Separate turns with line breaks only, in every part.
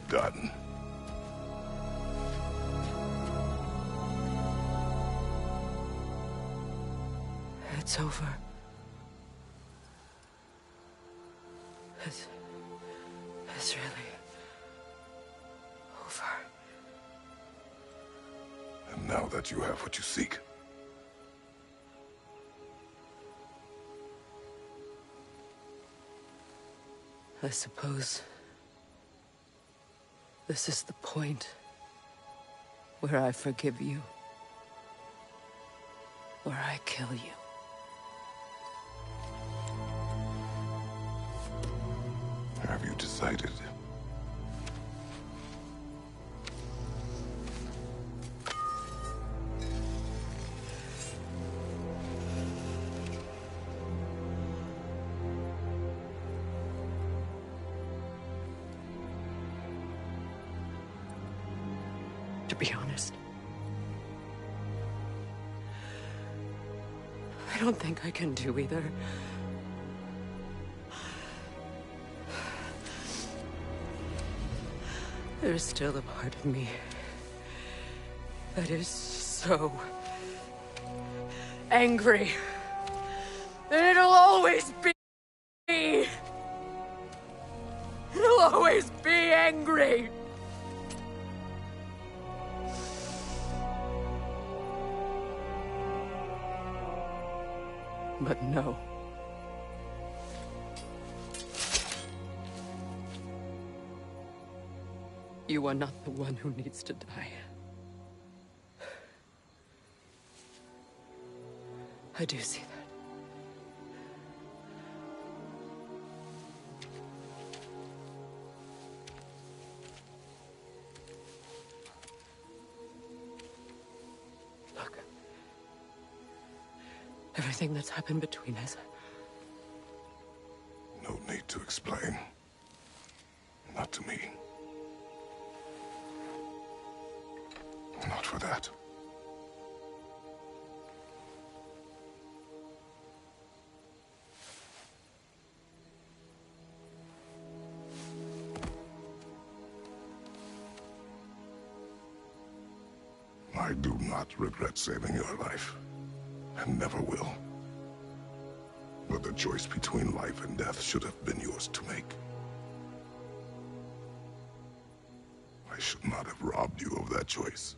done.
It's over. It's really over.
And now that you have what you seek,
I suppose this is the point where I forgive you, where I kill you.
have you decided?
To be honest, I don't think I can do either. There's still a part of me that is so angry that it'll always be. It'll always be angry. But no. You are not the one who needs to die. I do see that. Look. Everything that's happened between us.
No need to explain. Not to me. Not for that. I do not regret saving your life, and never will. But the choice between life and death should have been yours to make. I should not have robbed you of that choice.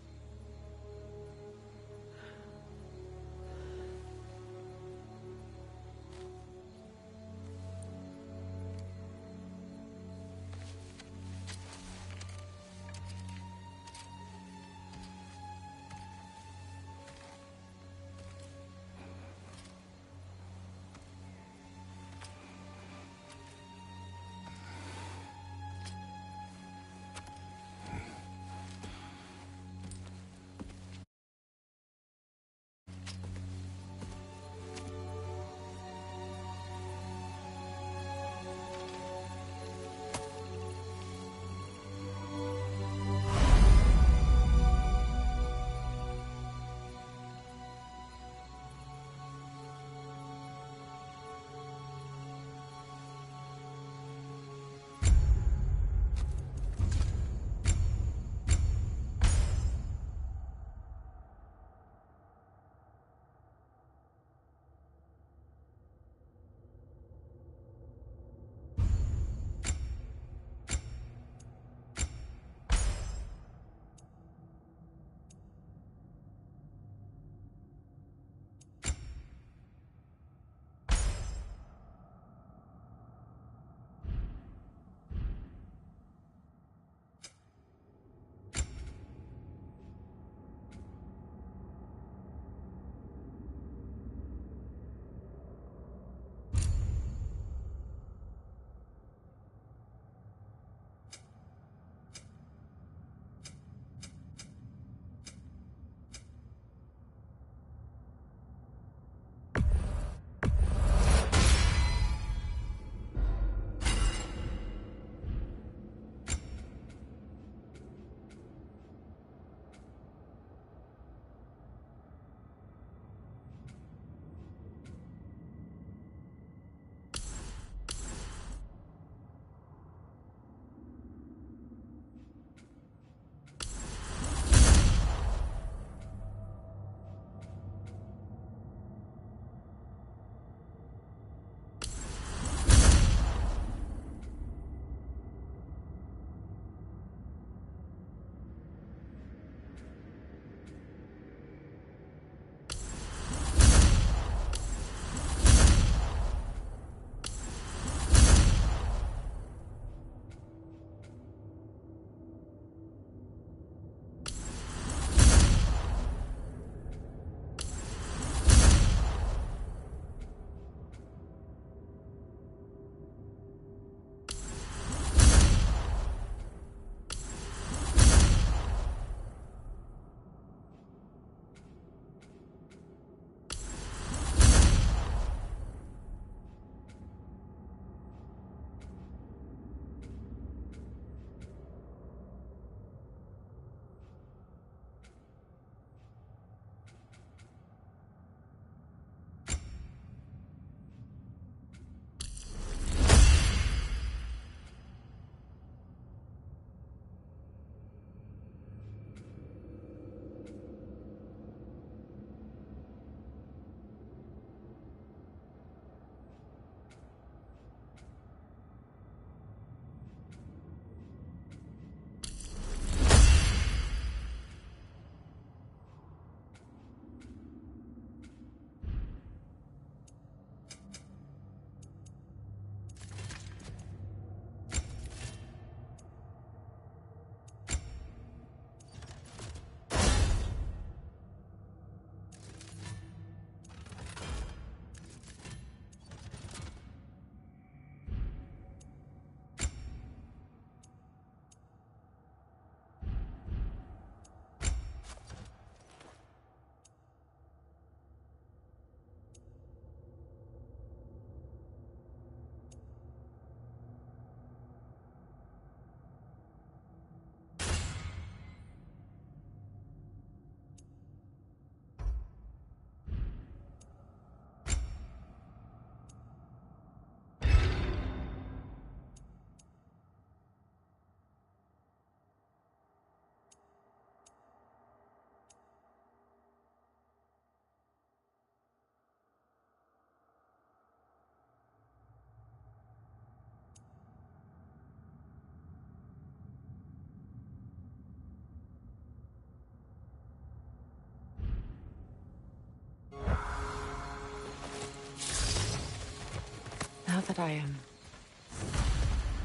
that I am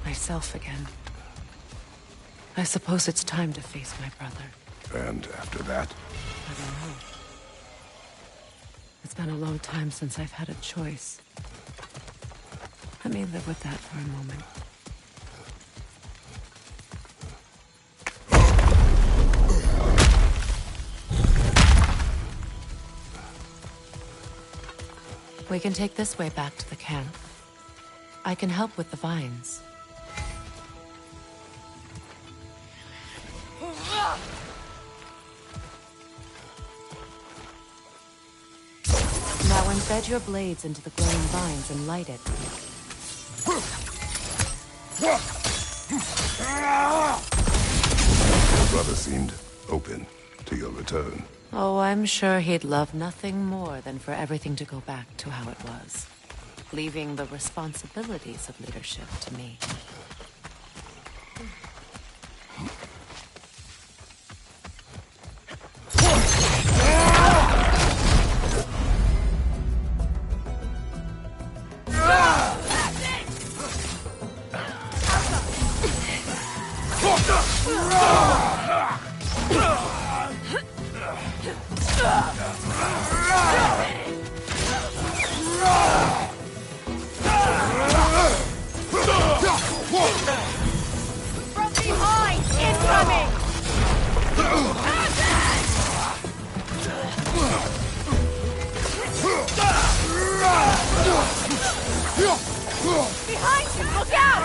myself again, I suppose it's time to face my brother.
And after that?
I don't know. It's been a long time since I've had a choice. Let me live with that for a moment. We can take this way back to the camp. I can help with the vines. Now embed your blades into the glowing vines and light it.
Your brother seemed open to your return.
Oh, I'm sure he'd love nothing more than for everything to go back to how it was, leaving the responsibilities of leadership to me.
From behind! Incoming! Behind you! Look out!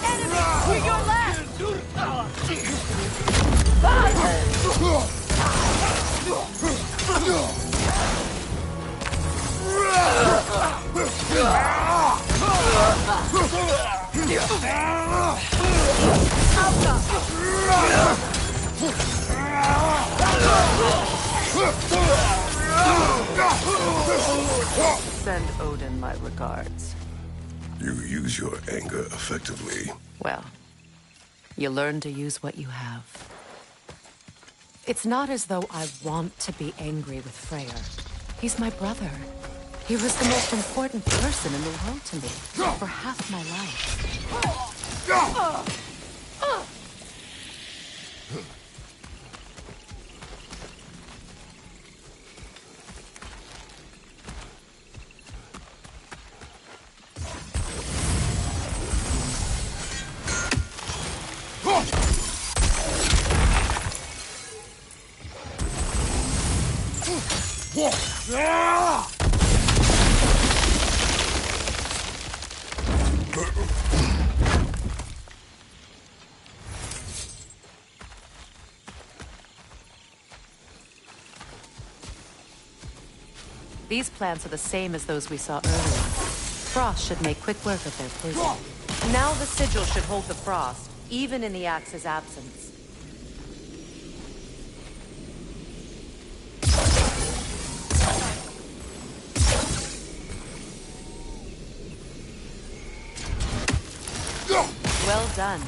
Enemy to your left!
Send Odin my regards.
You use your anger effectively.
Well, you learn to use what you have. It's not as though I want to be angry with Freyr. He's my brother. He was the most important person in the world to me for half my life. These plants are the same as those we saw earlier. Frost should make quick work of their poison. Now the sigil should hold the frost, even in the axe's absence. Well done.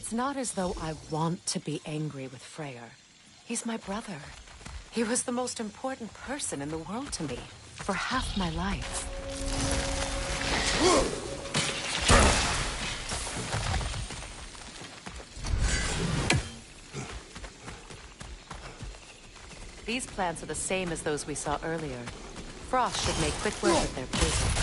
It's not as though I want to be angry with Freyr. He's my brother. He was the most important person in the world to me for half my life. These plants are the same as those we saw earlier. Frost should make quick work of their poison.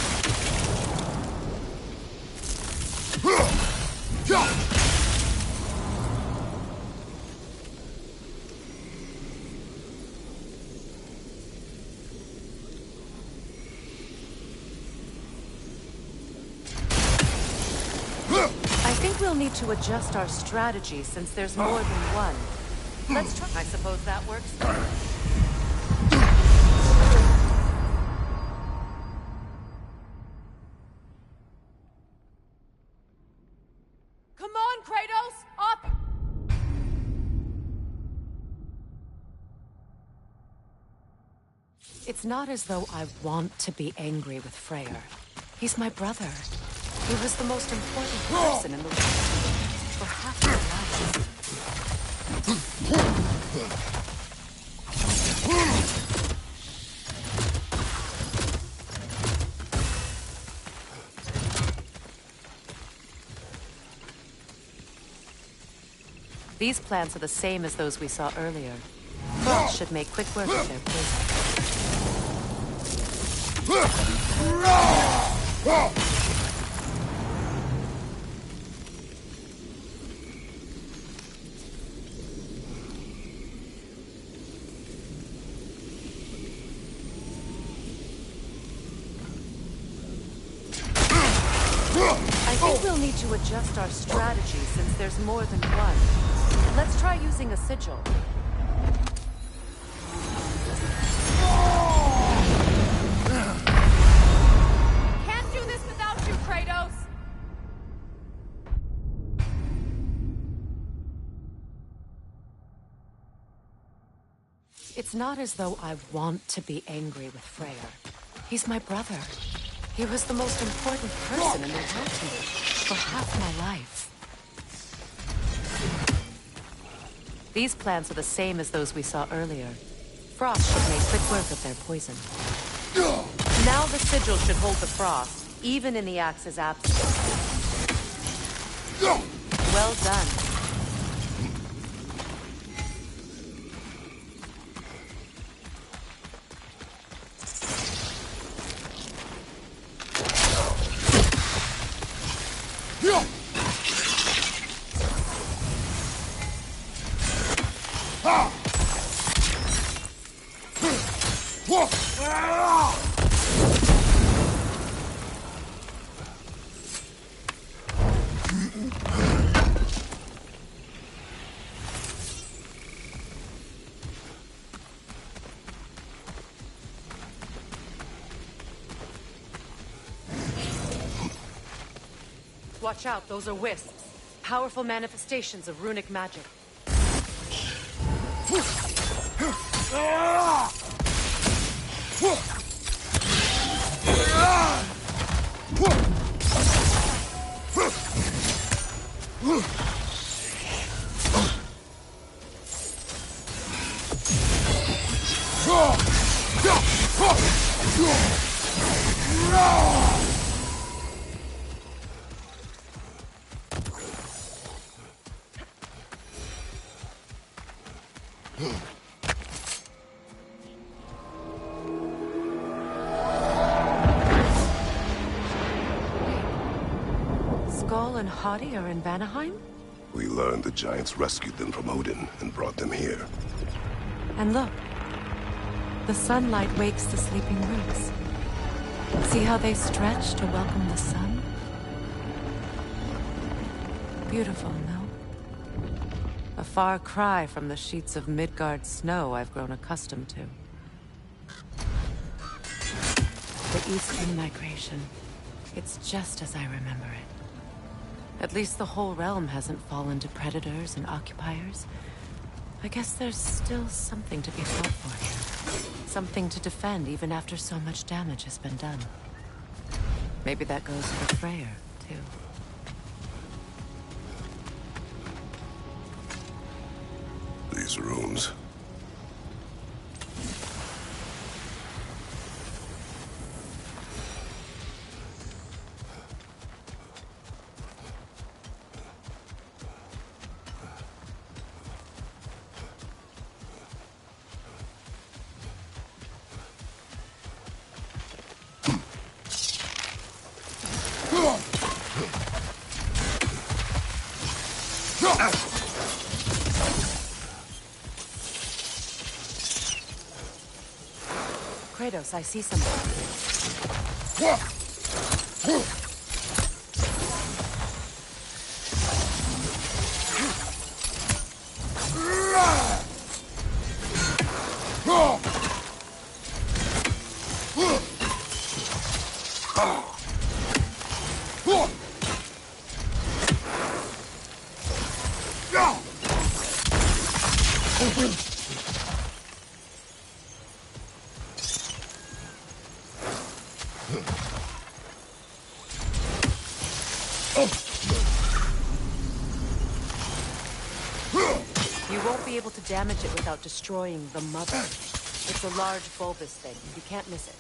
I think we'll need to adjust our strategy since there's more than one. Let's try. I suppose that works.
Come on, Kratos! Up!
It's not as though I want to be angry with Freyr. He's my brother. He was the most important person in the world for half my life. These plants are the same as those we saw earlier. Frost should make quick work of their poison. I think we'll need to adjust our strategy since there's more than one. Let's try using a sigil.
Can't do this without you, Kratos!
It's not as though I want to be angry with Freyr. He's my brother. He was the most important person in the world to me for half my life. These plants are the same as those we saw earlier. Frost should make quick work of their poison. Now the sigil should hold the frost, even in the axe's absence. Well done. Watch out, those are wisps. Powerful manifestations of runic magic. Skoll and Hati are in Vanaheim?
We learned the giants rescued them from Odin and brought them here.
And look, the sunlight wakes the sleeping roots. See how they stretch to welcome the sun? Beautiful, no? A far cry from the sheets of Midgard snow I've grown accustomed to. The Eastern migration. It's just as I remember it. At least the whole realm hasn't fallen to predators and occupiers. I guess there's still something to be fought for here. Something to defend even after so much damage has been done. Maybe that goes for Freyr, too.
these rooms.
Kratos, I see something. You won't be able to damage it without destroying the mother. It's a large bulbous thing. You can't miss it.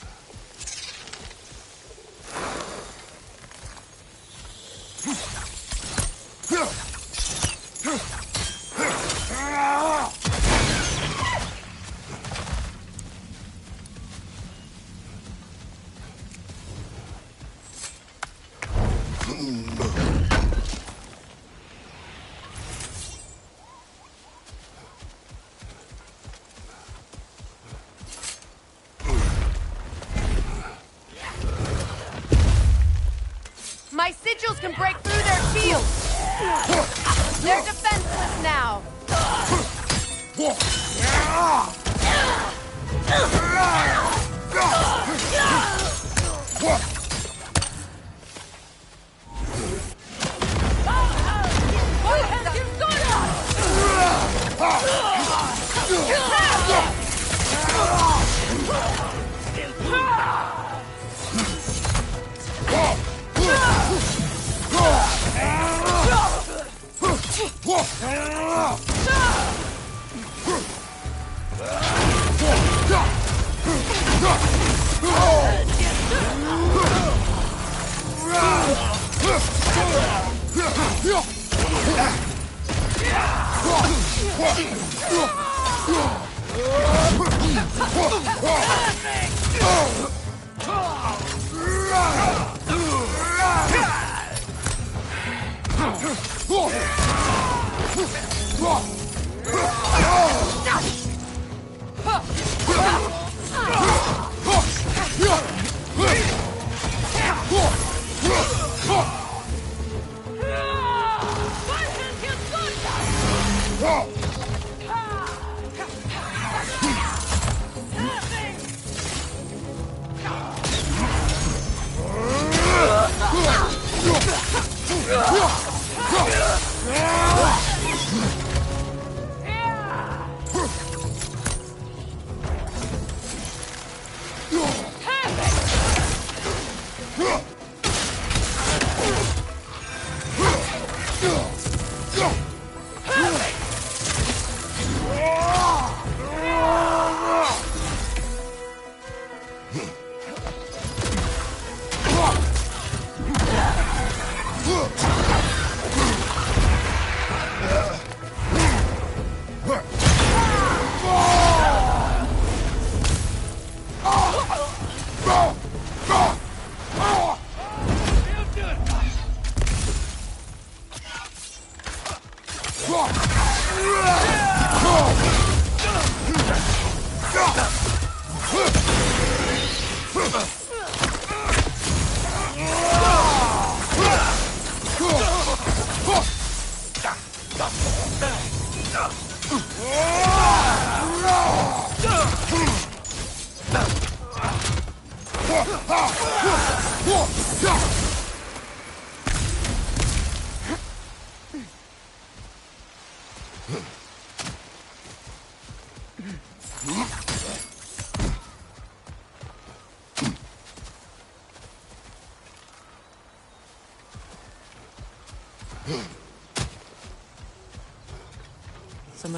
My sigils can break through their shields! They're defenseless now!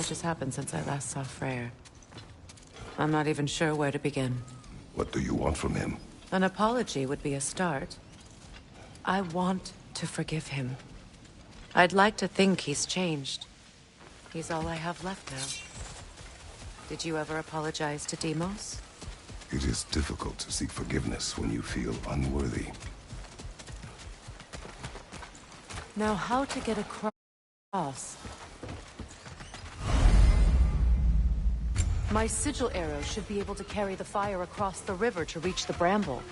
much has happened since I last saw Freyr. I'm not even sure where to begin.
What do you want from him?
An apology would be a start. I want to forgive him. I'd like to think he's changed. He's all I have left now. Did you ever apologize to Deimos?
It is difficult to seek forgiveness when you feel unworthy.
Now, how to get across? My sigil arrow should be able to carry the fire across the river to reach the bramble.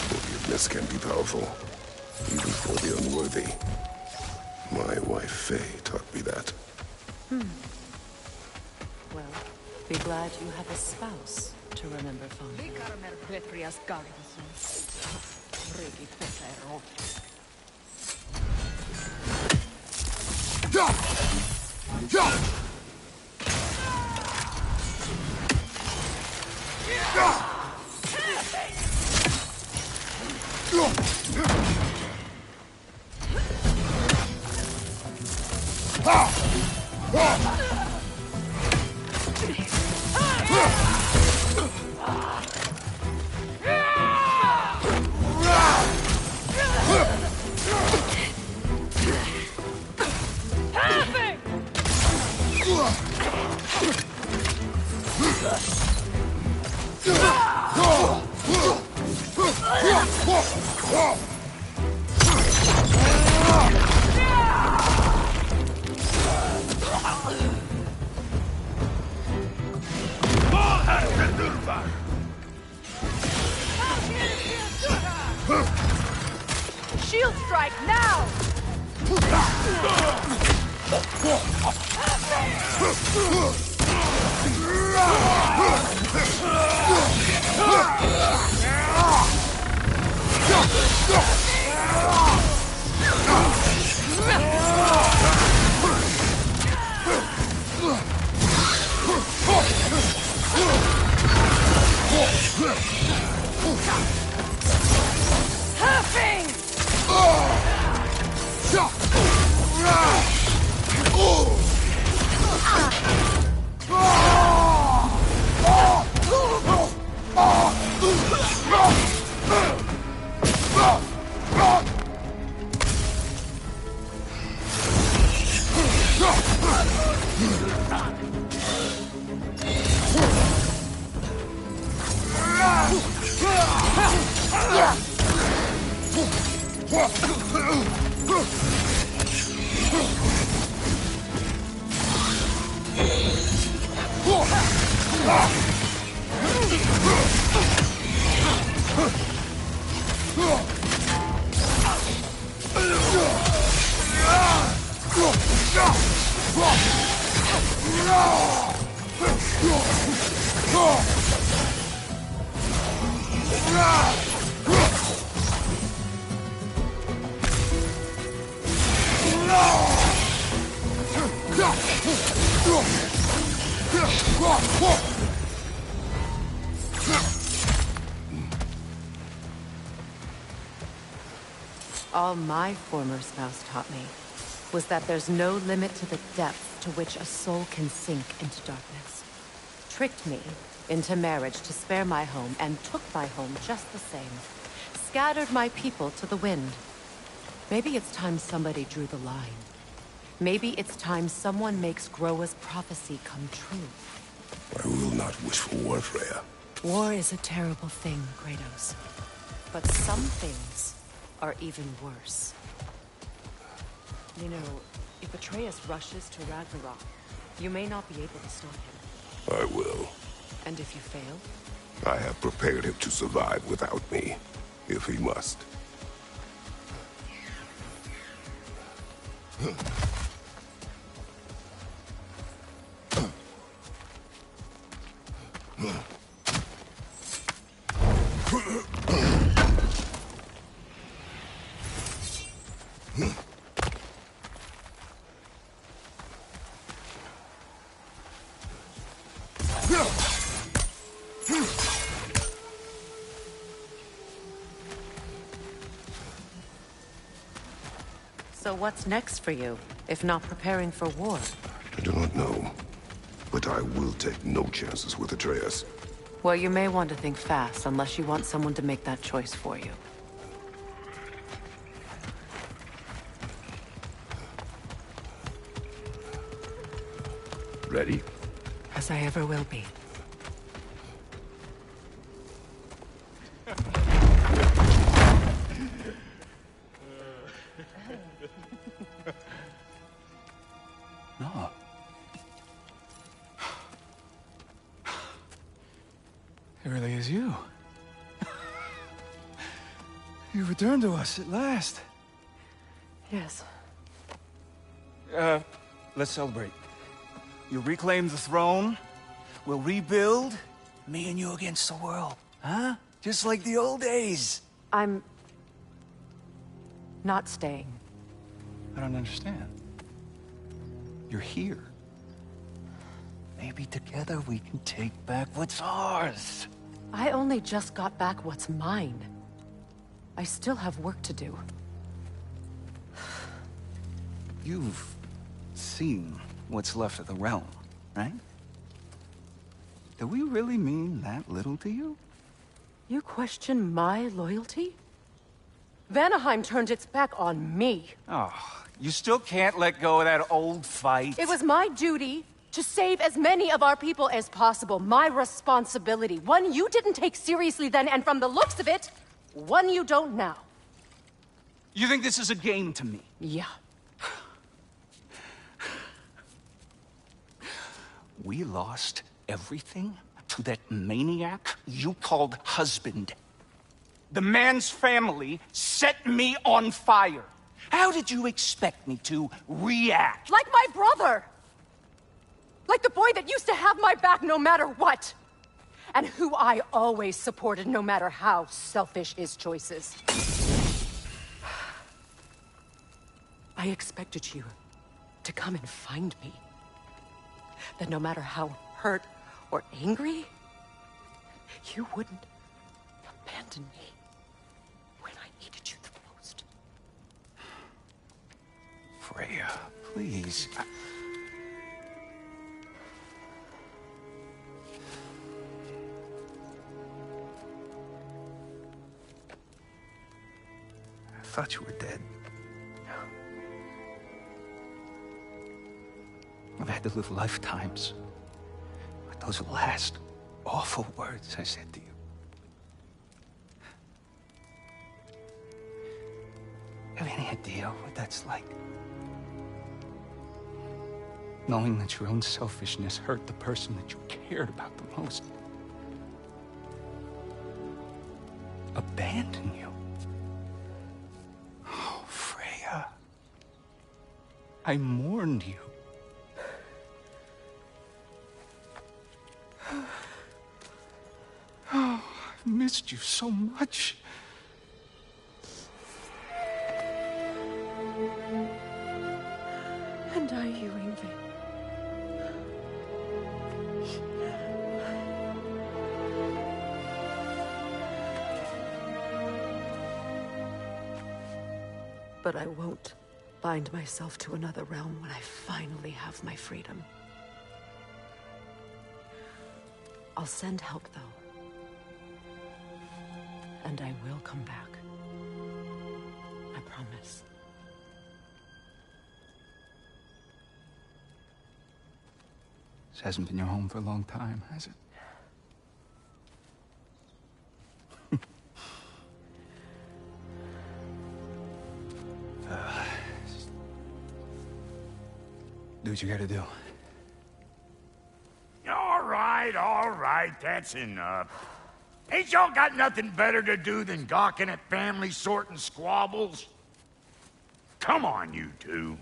Forgiveness can be powerful, even for the unworthy. My wife, Faye, taught me that.
Well, be glad you have a spouse to remember fondly.
Shield strike now!
All my former spouse taught me was that there's no limit to the depth to which a soul can sink into darkness. Tricked me into marriage to spare my home, and took my home just the same. Scattered my people to the wind. Maybe it's time somebody drew the line. Maybe it's time someone makes Groa's prophecy come true.
I will not wish for war, Freya.
War is a terrible thing, Kratos. But some things are even worse. You know, if Atreus rushes to Ragnarok, you may not be able to stop him.
I will.
And if you fail?
I have prepared him to survive without me, if he must.
So what's next for you, if not preparing for war?
I do not know, but I will take no chances with Atreus.
Well, you may want to think fast, unless you want someone to make that choice for you.
Ready?
As I ever will be.
No. It really is you. You returned to us at last.
Yes.
Let's celebrate. You reclaim the throne. We'll rebuild. Me and you against the world. Huh? Just like the old days.
I'm not staying.
I don't understand. You're here. Maybe together we can take back what's ours.
I only just got back what's mine. I still have work to do.
You've seen what's left of the realm, right? Do we really mean that little to you?
You question my loyalty? Vanaheim turned its back on me.
Oh, you still can't let go of that old fight.
It was my duty to save as many of our people as possible. My responsibility. One you didn't take seriously then, and from the looks of it, one you don't now.
You think this is a game to me?
Yeah.
We lost everything to that maniac you called husband. The man's family set me on fire. How did you expect me to react?
Like my brother! Like the boy that used to have my back no matter what! And who I always supported no matter how selfish his choices. I expected you to come and find me. That no matter how hurt or angry, you wouldn't abandon me when I needed you the most.
Freya, please. I thought you were dead. I've had to live lifetimes with those last awful words I said to you. Have any idea what that's like? Knowing that your own selfishness hurt the person that you cared about the most. Abandon you. Oh, Freya. I mourned you. Oh, I've missed you so much.
And are you, Ingvi? But I won't bind myself to another realm when I finally have my freedom. I'll send help, though. And I will come back. I promise.
This hasn't been your home for a long time, has it? Do what you gotta do.
All right, that's enough. Ain't y'all got nothing better to do than gawking at family sorting squabbles? Come on, you two.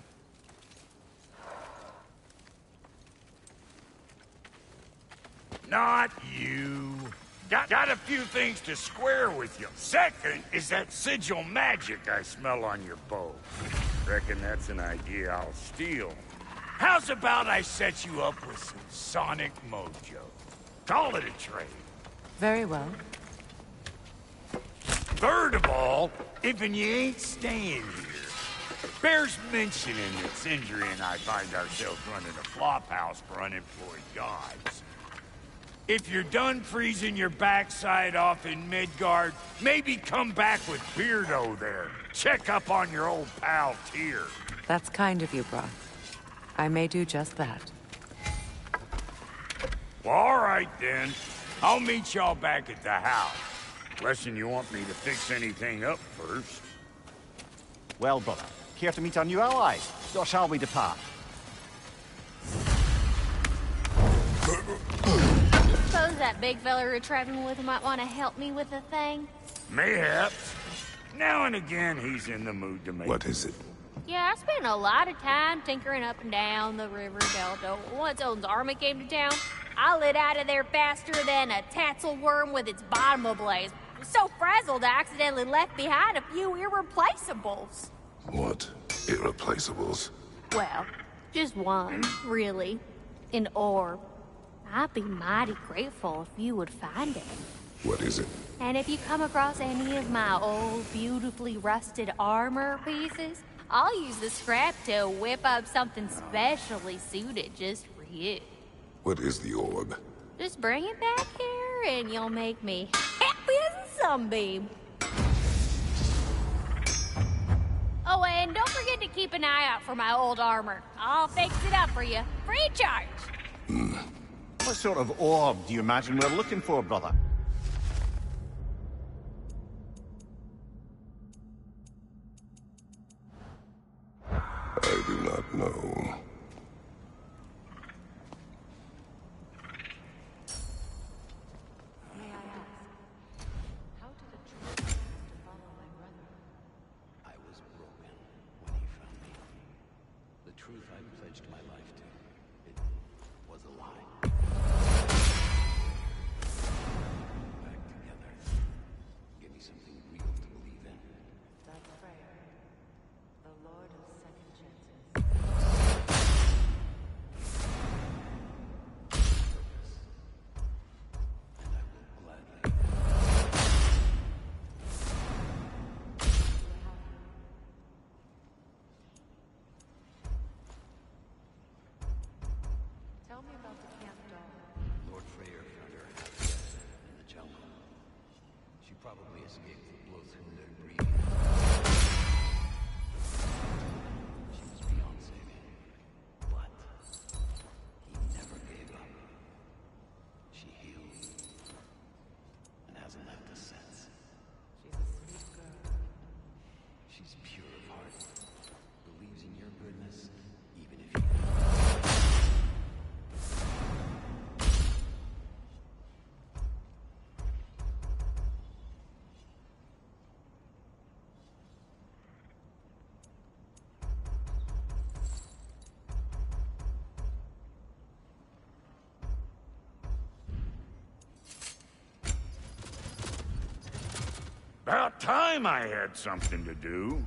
Not you. Got a few things to square with you. Second is that sigil magic I smell on your bow. Reckon that's an idea I'll steal. How's about I set you up with some sonic mojo? Call it a trade.
Very well.
Third of all, if you ain't staying here, bears mentioning that Sindri and I find ourselves running a flop house for unemployed gods. If you're done freezing your backside off in Midgard, maybe come back with Beardo there. Check up on your old pal Tyr.
That's kind of you, Brock. I may do just that.
Well, all right then. I'll meet y'all back at the house. Unless you want me to fix anything up first.
Well, brother, care to meet our new allies? Or shall we depart?
Suppose that big fella you're traveling with might want to help me with a thing?
Mayhaps. Now and again, he's in the mood to make...
What is it?
Yeah, I spent a lot of time tinkering up and down the river delta. Once Odin's army came to town, I lit out of there faster than a tassel worm with its bottom ablaze. So frazzled, I accidentally left behind a few irreplaceables.
What? Irreplaceables?
Well, just one, really. An orb. I'd be mighty grateful if you would find it.
What is it?
And if you come across any of my old, beautifully rusted armor pieces, I'll use the scrap to whip up something specially suited just for you.
What is the orb?
Just bring it back here and you'll make me happy as a sunbeam. Oh, and don't forget to keep an eye out for my old armor. I'll fix it up for you, free of charge.
What sort of orb do you imagine we're looking for, brother?
I do not know.
May I ask, how did a true to follow my brother?
I was broken when he found me. The truth I pledged my life to, it was a lie. Back together. Give me something real to believe in.
That's Freya, the Lord of Second Chances.
And I will gladly.
Tell me about the camp dog.
Lord Freyr found her half dead in the jungle. She probably escaped the blows from their breathing. She was beyond saving. But
time I had something to do.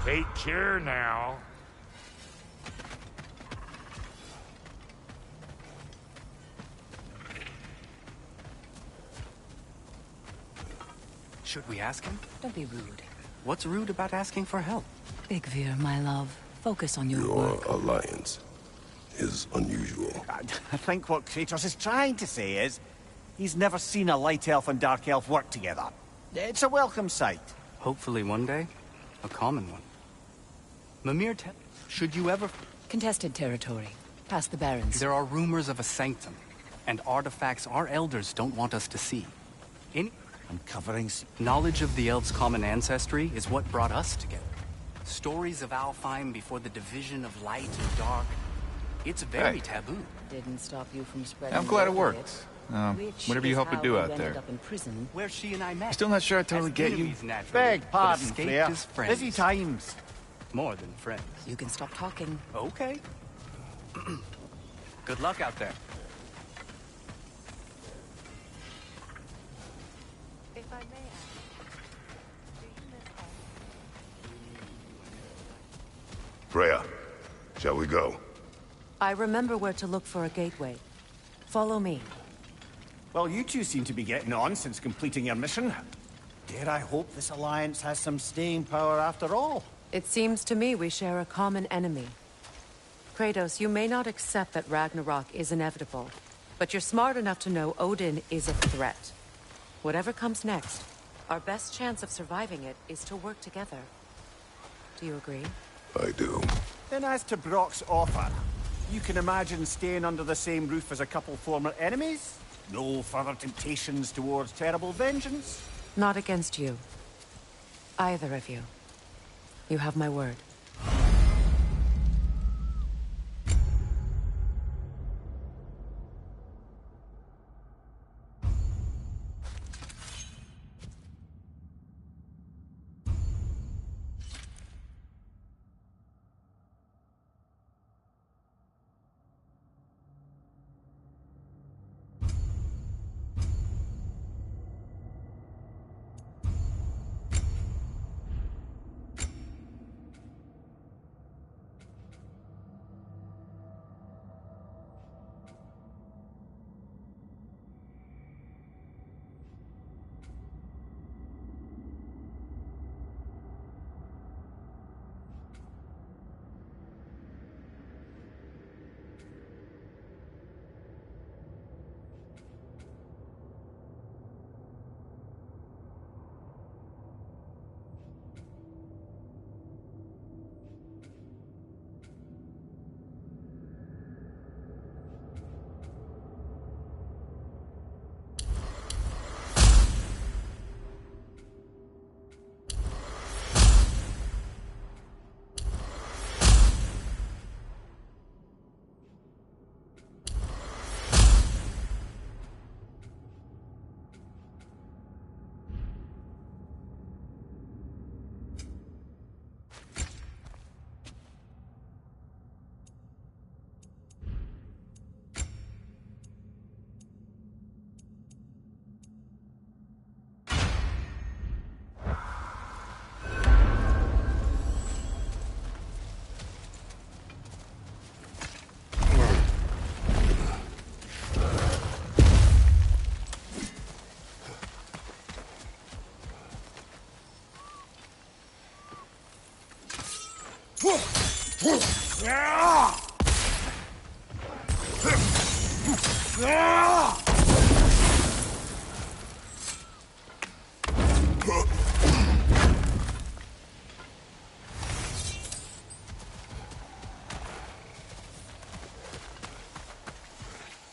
Take care now.
Should we ask him?
Don't be rude.
What's rude about asking for help?
Big Veer, my love. Focus on your
Your
work.
alliance is unusual.
I think what Kratos is trying to say is, he's never seen a light elf and dark elf work together. It's a welcome sight.
Hopefully one day, a common one. Mimir, should you ever...
Contested territory. Past the Barrens.
There are rumors of a sanctum, and artifacts our elders don't want us to see.
Uncovering...
Knowledge of the elves' common ancestry is what brought us together. Stories of Alfheim before the division of light and dark. It's very taboo.
Didn't stop you from spreading.
I'm glad it
word,
worked.
which
Whatever you
is
hope to
how
do
we
out
ended
there.
up in prison.
Where she and I met.
Still not sure I totally
As
get you.
enemies, naturally,
Beg
but
pardon,
escaped
Freya.
as friends.
Busy times.
More than friends.
You can stop talking.
Okay. Good luck out there.
If I may ask, do you miss home?
Freya, shall we go?
I remember where to look for a gateway. Follow me.
Well, you two seem to be getting on since completing your mission. Dare I hope this alliance has some staying power after all?
It seems to me we share a common enemy. Kratos, you may not accept that Ragnarok is inevitable, but you're smart enough to know Odin is a threat. Whatever comes next, our best chance of surviving it is to work together. Do you agree?
I do.
Then as to Brock's offer, you can imagine staying under the same roof as a couple former enemies? No further temptations towards terrible vengeance?
Not against you. Either of you. You have my word.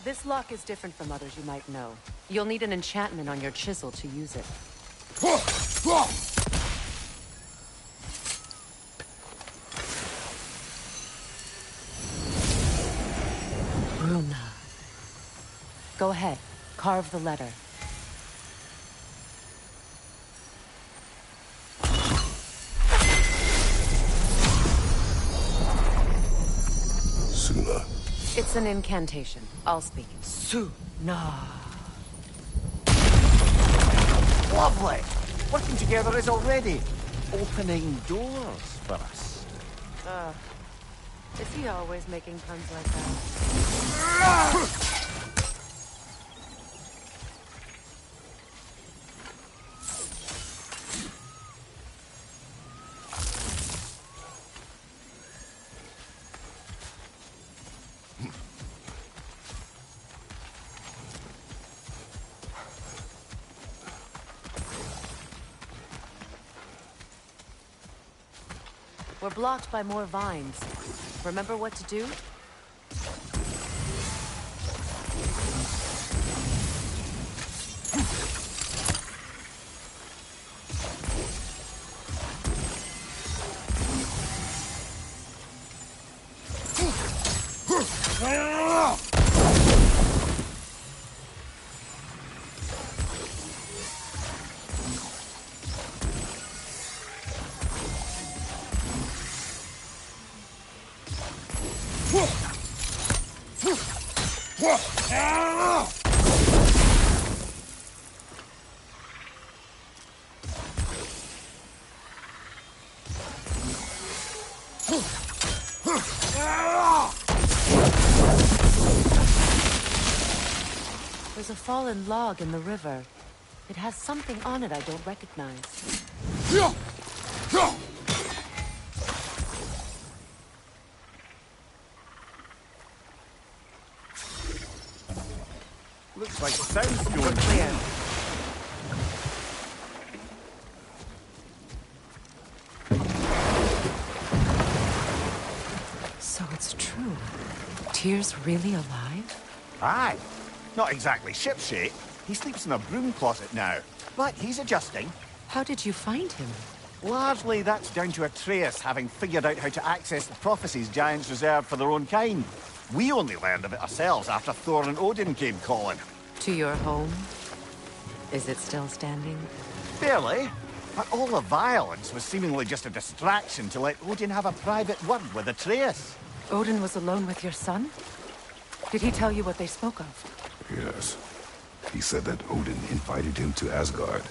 This lock is different from others you might know. You'll need an enchantment on your chisel to use it. Bruna. Go ahead. Carve the letter.
Suna.
It's an incantation. I'll speak. Suna.
Lovely! Working together is already opening doors for us.
Is he always making puns like that? We're blocked by more vines. Remember what to do? There's a fallen log in the river. It has something on it I don't recognize.
Looks like the sound's going
Clear. So it's true. Tyr's really alive?
Aye. Not exactly shipshape. He sleeps in a broom closet now. But he's adjusting.
How did you find him?
Largely, that's down to Atreus having figured out how to access the prophecies giants reserved for their own kind. We only learned of it ourselves after Thor and Odin came calling.
To your home? Is it still standing?
Barely. But all the violence was seemingly just a distraction to let Odin have a private word with Atreus.
Odin was alone with your son? Did he tell you what they spoke of?
Yes. He said that Odin invited him to Asgard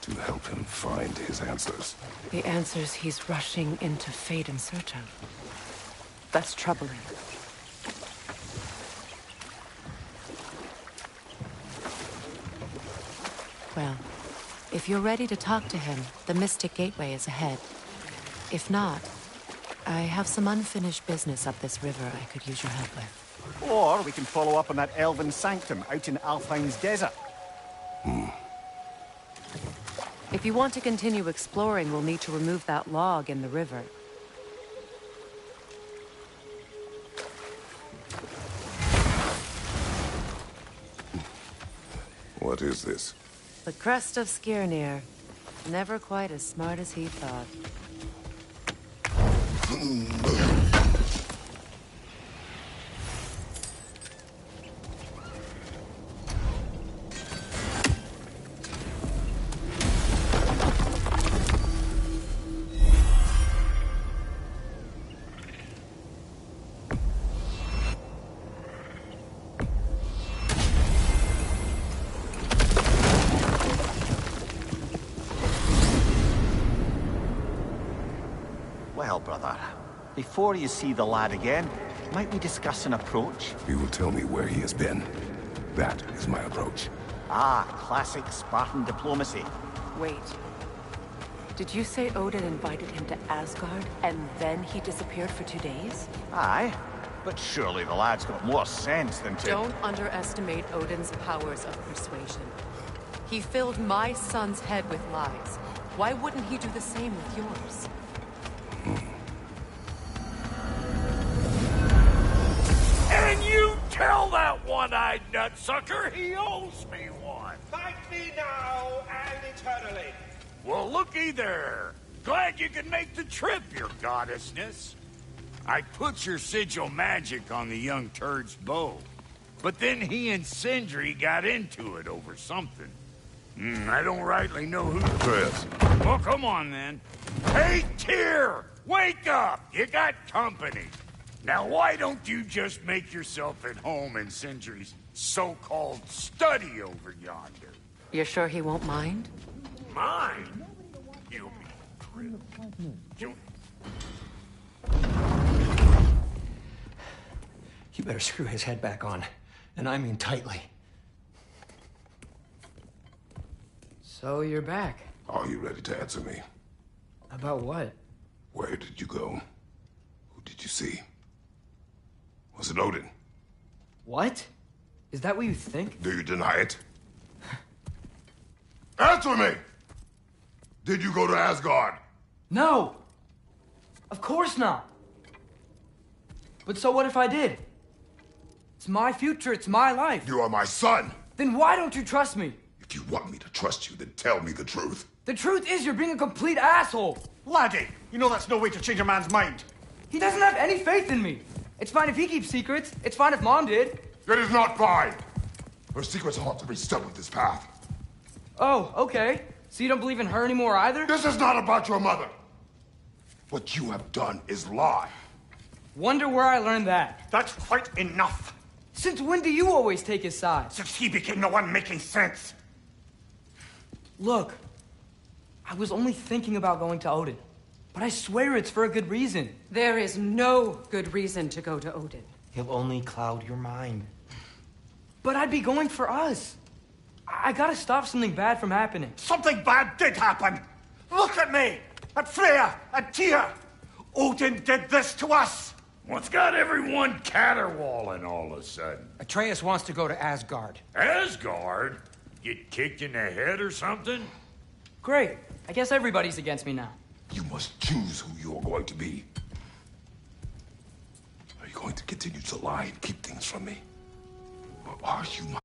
to help him find his answers.
The answers he's rushing into fate in search of. That's troubling. Well, if you're ready to talk to him, the Mystic Gateway is ahead. If not, I have some unfinished business up this river I could use your help with.
Or we can follow up on that elven sanctum out in Alfheim's desert.
If you want to continue exploring, we'll need to remove that log in the river.
What is this?
The crest of Skirnir. Never quite as smart as he thought.
Well, brother, before you see the lad again, might we discuss an approach?
You will tell me where he has been. That is my approach.
Ah, classic Spartan diplomacy.
Wait. Did you say Odin invited him to Asgard, and then he disappeared for 2 days?
Aye, but surely the lad's got more sense than to...
Don't underestimate Odin's powers of persuasion. He filled my son's head with lies. Why wouldn't he do the same with yours?
And you tell that one-eyed nutsucker he owes me one.
Thank me now and eternally.
Well, looky there. Glad you can make the trip, your goddessness. I put your sigil magic on the young turd's bow, but then he and Sindri got into it over something. I don't rightly know who...
Atreus.
Well, come on, then. Hey, Tyr! Wake up! You got company. Now, why don't you just make yourself at home in Sindri's so-called study over yonder?
You're sure he won't mind?
Mine? You'll be thrilled.
You better screw his head back on. And I mean tightly.
So you're back.
Are you ready to answer me?
About what?
Where did you go? Who did you see? Was it Odin?
What? Is that what you think?
Do you deny it? Answer me! Did you go to Asgard?
No! Of course not! But so what if I did? It's my future, it's my life.
You are my son!
Then why don't you trust me?
If you want me to trust you, then tell me the truth.
The truth is you're being a complete asshole!
Laddie, you know that's no way to change a man's mind.
He doesn't have any faith in me. It's fine if he keeps secrets. It's fine if Mom did.
It is not fine! Her secrets ought to be stuck with this path.
Oh, okay. So you don't believe in her anymore either?
This is not about your mother! What you have done is lie.
Wonder where I learned that.
That's quite enough.
Since when do you always take his side?
Since he became the one making sense.
Look, I was only thinking about going to Odin. But I swear it's for a good reason.
There is no good reason to go to Odin.
He'll only cloud your mind.
But I'd be going for us. I gotta stop something bad from happening.
Something bad did happen. Look at me, at Freya, at Tyr. Odin did this to us.
What's got everyone caterwauling all of a sudden?
Atreus wants to go to Asgard.
Asgard? Get kicked in the head or something?
Great. I guess everybody's against me now.
You must choose who you're going to be. Are you going to continue to lie and keep things from me? Or are you my...